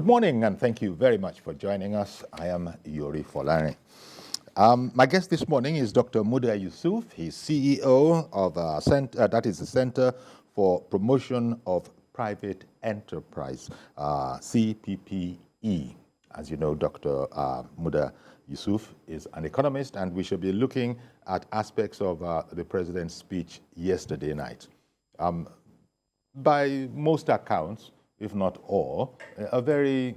Good morning, and thank you very much for joining us. I am Yori Folarin. My guest this morning is Dr. Muda Yusuf. He's CEO of that is the Center for Promotion of Private Enterprise, CPPE. As you know, Dr. Muda Yusuf is an economist, and we shall be looking at aspects of the president's speech yesterday night. By most accounts, if not all, a very,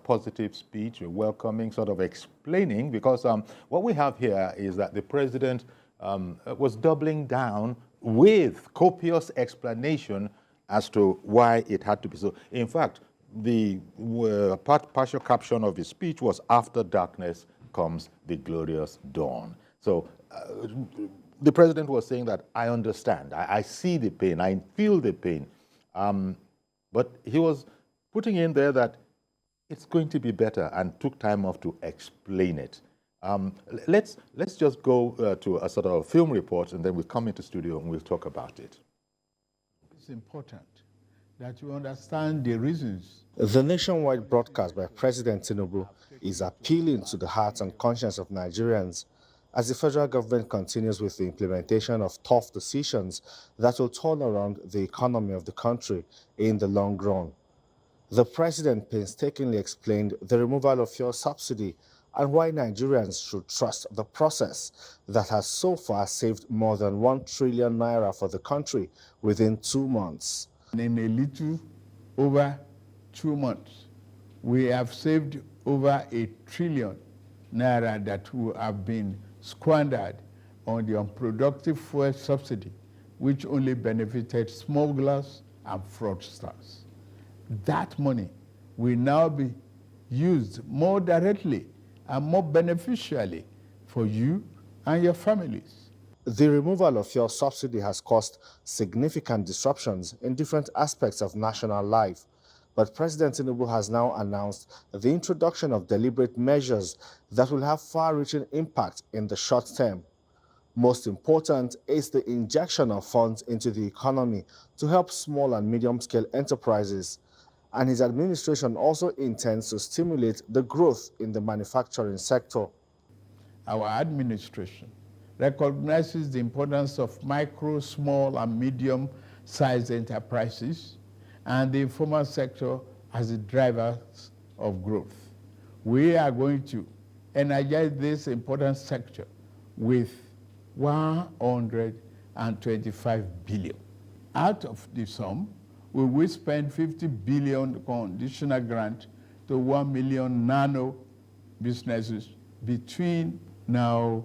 positive speech, a welcoming, sort of explaining, because what we have here is that the president was doubling down with copious explanation as to why it had to be so. In fact, the partial caption of his speech was, "After darkness comes the glorious dawn." So the president was saying that, I understand, I see the pain, I feel the pain. But he was putting in there that it's going to be better, and took time off to explain it. Let's just go to a sort of film report, and then we'll come into studio and we'll talk about it. It's important that you understand the reasons. The nationwide broadcast by President Tinubu is appealing to the hearts and conscience of Nigerians as the federal government continues with the implementation of tough decisions that will turn around the economy of the country in the long run. The president painstakingly explained the removal of fuel subsidy and why Nigerians should trust the process that has so far saved more than 1 trillion naira for the country within 2 months. In a little over 2 months, we have saved over 1 trillion naira that will have been squandered on the unproductive fuel subsidy, which only benefited smugglers and fraudsters. That money will now be used more directly and more beneficially for you and your families. The removal of fuel subsidy has caused significant disruptions in different aspects of national life. But President Tinubu has now announced the introduction of deliberate measures that will have far-reaching impact in the short term. Most important is the injection of funds into the economy to help small and medium-scale enterprises. And his administration also intends to stimulate the growth in the manufacturing sector. Our administration recognizes the importance of micro, small, and medium-sized enterprises and the informal sector as the drivers of growth. We are going to energize this important sector with 125 billion. Out of the sum, we will spend 50 billion conditional grant to 1 million nano businesses between now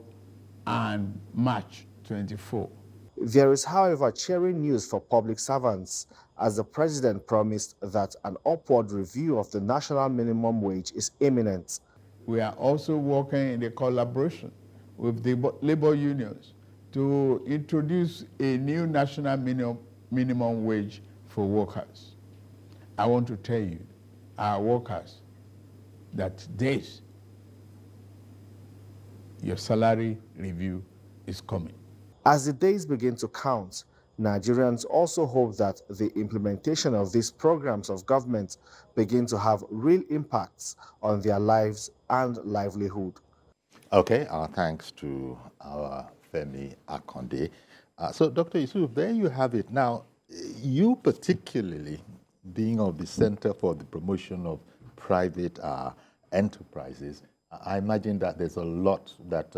and March 24. There is, however, cheering news for public servants, as the president promised that an upward review of the national minimum wage is imminent. We are also working in a collaboration with the labor unions to introduce a new national minimum wage for workers. I want to tell you, our workers, that your salary review is coming. As the days begin to count, Nigerians also hope that the implementation of these programs of government begin to have real impacts on their lives and livelihood. Okay, thanks to our Femi Akonde. So, Dr. Yusuf, there you have it. Now, you particularly being of the Center for the Promotion of Private Enterprises, I imagine that there's a lot that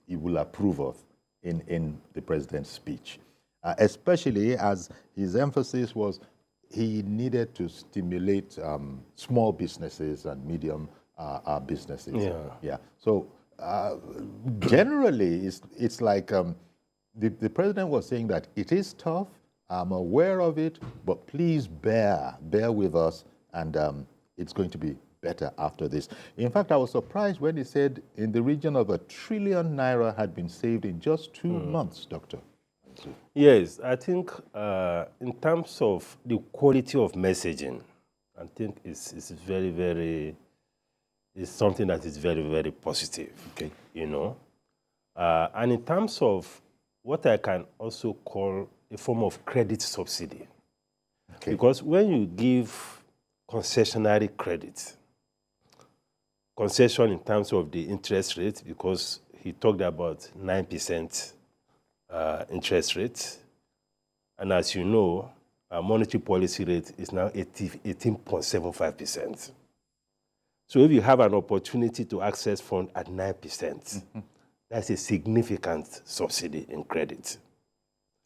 you will approve of in the president's speech, especially as his emphasis was he needed to stimulate small businesses and medium businesses. Yeah. So generally, it's like the president was saying that it is tough, I'm aware of it, but please bear with us, and it's going to be better after this. In fact, I was surprised when he said in the region of 1 trillion naira had been saved in just 2 months, Doctor. Yes, I think in terms of the quality of messaging, I think it's very, very, it's something that is very, very positive. Okay. And in terms of what I can also call a form of credit subsidy, okay. Because when you give concessionary credit. Concession in terms of the interest rate, because he talked about 9% interest rate. And as you know, our monetary policy rate is now 18.75%. So if you have an opportunity to access funds at 9%, that's a significant subsidy in credit.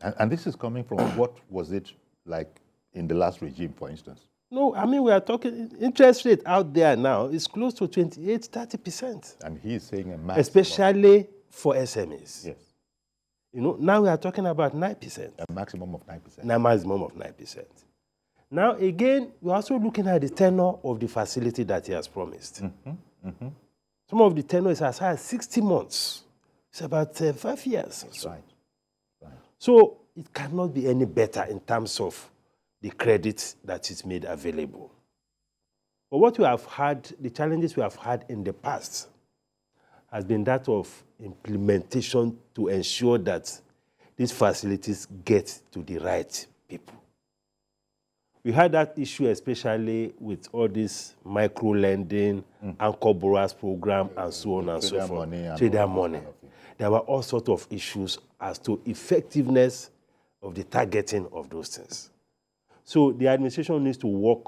And this is coming from what was it like in the last regime, for instance? No, I mean, we are talking interest rate out there now is close to 28-30%. And he is saying a maximum. Especially for SMEs. Yes. You know, now we are talking about 9%. A maximum of 9%. A maximum of 9%. Now, again, we're also looking at the tenure of the facility that he has promised. Some of the tenure is as high as 60 months. It's about 5 years. That's right. So it cannot be any better in terms of the credit that is made available. But what we have had, the challenges we have had in the past has been that of implementation to ensure that these facilities get to the right people. We had that issue especially with all this micro-lending, anchor borrowers program, and so on and so forth. Trader money. There were all sorts of issues as to effectiveness of the targeting of those things. So the administration needs to work,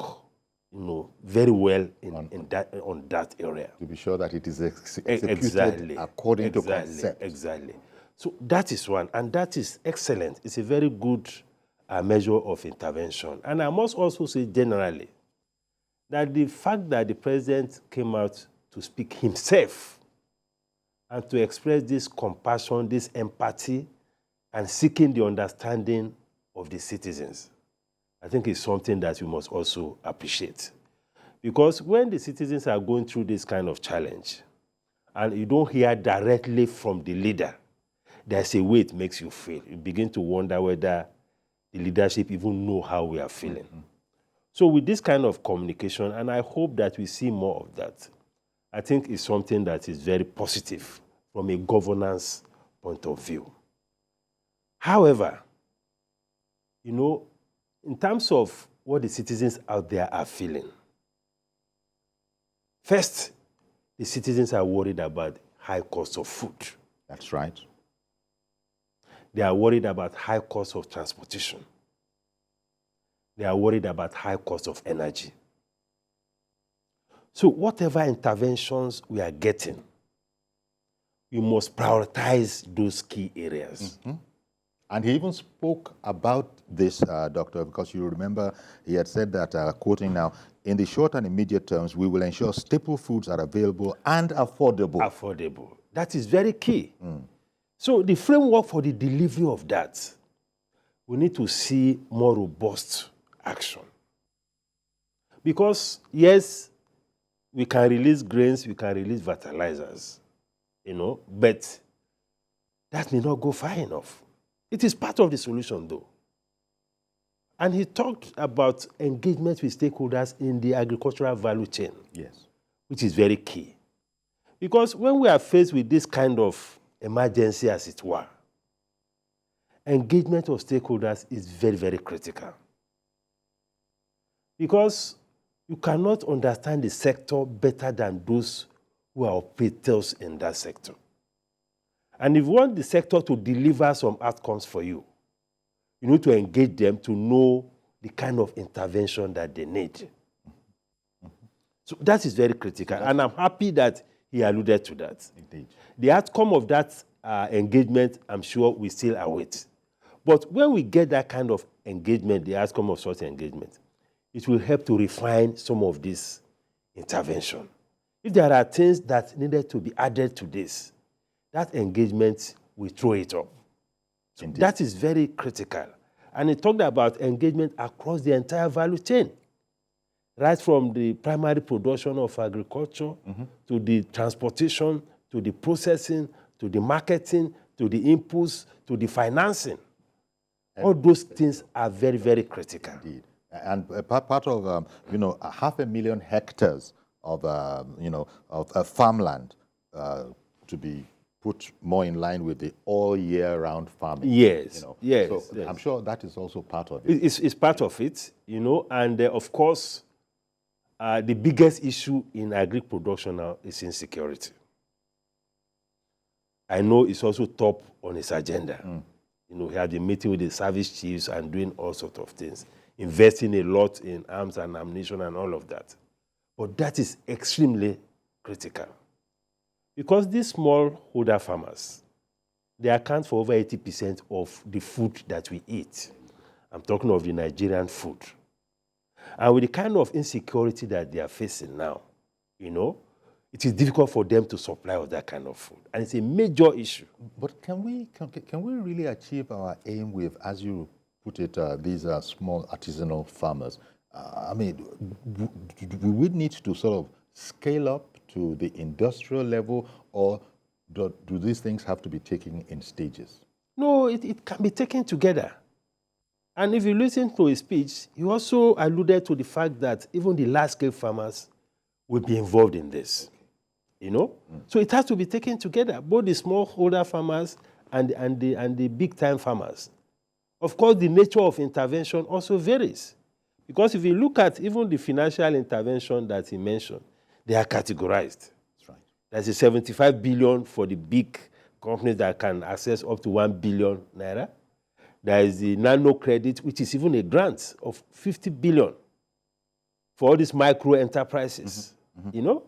very well on that area. To be sure that it is executed according to concept. Exactly. So that is one, and that is excellent. It's a very good measure of intervention. And I must also say generally that the fact that the president came out to speak himself and to express this compassion, this empathy, and seeking the understanding of the citizens, I think is something that we must also appreciate. Because when the citizens are going through this kind of challenge, and you don't hear directly from the leader, there's a way it makes you feel. You begin to wonder whether the leadership even know how we are feeling. So with this kind of communication, and I hope that we see more of that, I think it's something that is very positive from a governance point of view. However, in terms of what the citizens out there are feeling, first, the citizens are worried about high cost of food. That's right. They are worried about high cost of transportation. They are worried about high cost of energy. So whatever interventions we are getting, we must prioritize those key areas. And he even spoke about this, Doctor, because you remember he had said that, quoting now, in the short and immediate terms, we will ensure staple foods are available and affordable. Affordable. That is very key. So the framework for the delivery of that, we need to see more robust action. Because, yes, we can release grains, we can release fertilizers, but that may not go far enough. It is part of the solution, though. And he talked about engagement with stakeholders in the agricultural value chain. Yes. Which is very key. Because when we are faced with this kind of emergency, as it were, engagement of stakeholders is very, very critical. Because you cannot understand the sector better than those who are operators in that sector. And if you want the sector to deliver some outcomes for you, you need to engage them to know the kind of intervention that they need. So that is very critical. And I'm happy that he alluded to that. Indeed. The outcome of that engagement, I'm sure we still await. But when we get that kind of engagement, the outcome of such engagement, it will help to refine some of this intervention. If there are things that needed to be added to this, that engagement will throw it up. So that is very critical. And he talked about engagement across the entire value chain, right from the primary production of agriculture to the transportation, to the processing, to the marketing, to the inputs, to the financing. All those things are very, very critical. Indeed. And part of, 500,000 hectares of, farmland to be put more in line with the all-year-round farming. Yes, yes, So yes. I'm sure that is also part of it. It's part of it, and of course, the biggest issue in agri production now is insecurity. I know it's also top on his agenda. You know, he had been meeting with the service chiefs and doing all sorts of things, investing a lot in arms and ammunition and all of that. But that is extremely critical. Because these smallholder farmers, they account for over 80% of the food that we eat. I'm talking of the Nigerian food. And with the kind of insecurity that they are facing now, you know, it is difficult for them to supply of that kind of food. And it's a major issue. But can we really achieve our aim with, as you put it, these are small artisanal farmers? I mean, we would need to sort of scale up to the industrial level, or do these things have to be taken in stages? No, it can be taken together. And if you listen to his speech, he also alluded to the fact that even the large-scale farmers will be involved in this. You know? So it has to be taken together, both the smallholder farmers and the big-time farmers. Of course, the nature of intervention also varies. Because if you look at even the financial intervention that he mentioned, they are categorized. That's right. There's a 75 billion for the big companies that can access up to 1 billion naira. There is the nano credit, which is even a grant of 50 billion for all these micro enterprises, you know?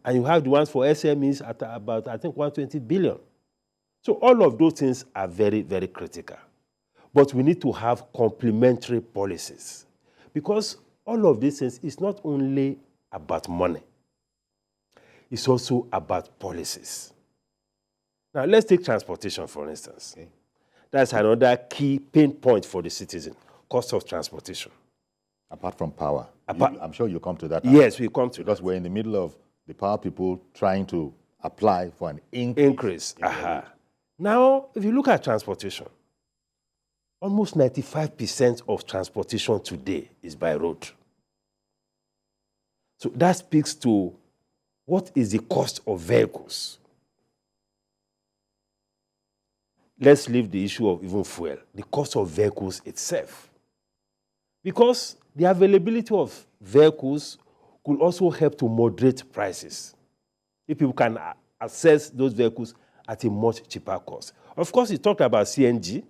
And you have the ones for SMEs at about, I think, 120 billion. So all of those things are very, very critical. But we need to have complementary policies, because all of these things is not only about money. It's also about policies. Now, let's take transportation, for instance. Okay. That's another key pain point for the citizen, cost of transportation. Apart from power. I'm sure you'll come to that. Yes, we come to that. Because we're in the middle of the power people trying to apply for an increase. Now, if you look at transportation, almost 95% of transportation today is by road. So that speaks to what is the cost of vehicles. Let's leave the issue of even fuel, the cost of vehicles itself. Because the availability of vehicles could also help to moderate prices if people can access those vehicles at a much cheaper cost. Of course, he talked about CNG.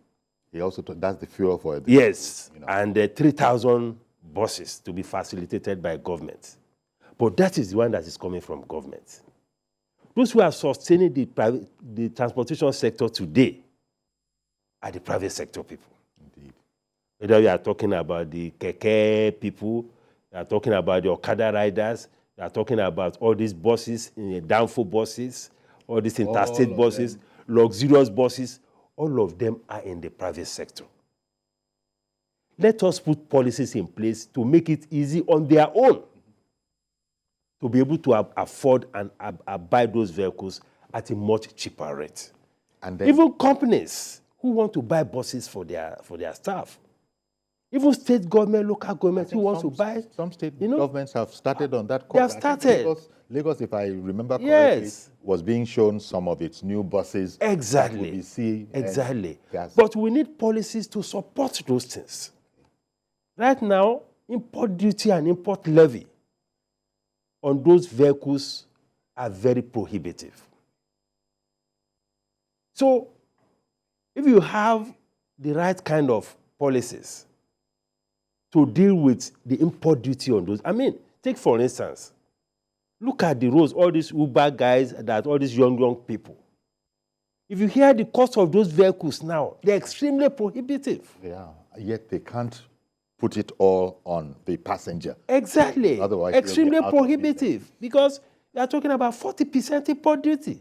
He also that's the fuel for it. Yes, you know. And 3,000 buses to be facilitated by government. But that is the one that is coming from government. Those who are sustaining the transportation sector today are the private sector people. Indeed. Whether you are talking about the keke people, you are talking about the Okada riders, you are talking about all these buses, downfall buses, all these interstate buses, luxurious buses, all of them are in the private sector. Let us put policies in place to make it easy on their own to be able to afford and buy those vehicles at a much cheaper rate. And then, even companies who want to buy buses for their staff, even state government, local government who want to buy. Some state governments have started on that. They have started. Lagos, if I remember correctly, was being shown some of its new buses. Exactly. Exactly. But we need policies to support those things. Right now, import duty and import levy on those vehicles are very prohibitive. So, if you have the right kind of policies to deal with the import duty on those, I mean, take for instance, look at the roads, all these Uber guys, all these young people. If you hear the cost of those vehicles now, they're extremely prohibitive. They are, yet they can't put it all on the passenger. Exactly. Otherwise, extremely prohibitive, because they are talking about 40% import duty.